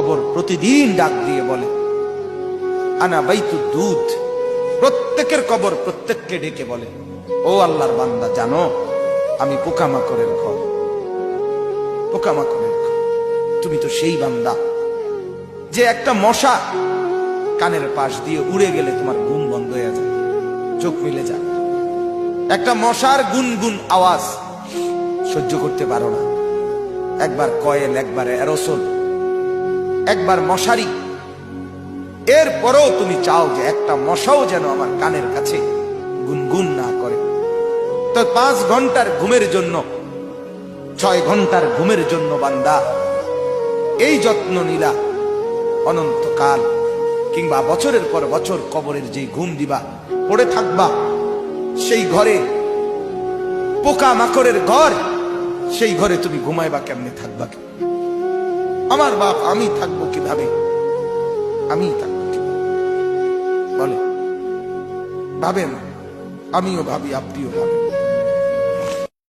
কবর প্রতিদিন ডাক দিয়ে বলে আনা বাইতুদ দুধ। প্রত্যেকের কবর প্রত্যেককে ডেকে বলে, ও আল্লাহর বান্দা, জানো আমি পোকামাকড়ের ঘর, পোকামাকড়ের ঘর। তুমি তো সেই বান্দা যে একটা মশা কানের পাশ দিয়ে উড়ে গেলে তোমার ঘুম বন্ধ হয়ে যায়, চোখ মিলে যায়। একটা মশার গুনগুন আওয়াজ সহ্য করতে পারো না। একবার কয়েল, একবার অ্যারোসোল, একবার মশারি, এরপরেও তুমি চাও যে একটা মশাও যেন আমার কানের কাছে গুনগুন না করে। তো 5 ঘন্টার ঘুমের জন্য, 6 ঘন্টার ঘুমের জন্য বান্দা এই যত্ন নিলা, অনন্তকাল কিংবা বছরের পর বছর কবরের যে ঘুম দিবা, পড়ে থাকবা সেই ঘরে, পোকা মাকড়ের ঘর, সেই ঘরে তুমি ঘুমাইবা কেমনে, থাকবা কি? আমার বাপ, আমি থাকবো কিভাবে? আমি থাকবো কিভাবে বলে? ভাবেন, আমিও ভাবি, আপনিও ভাবেন।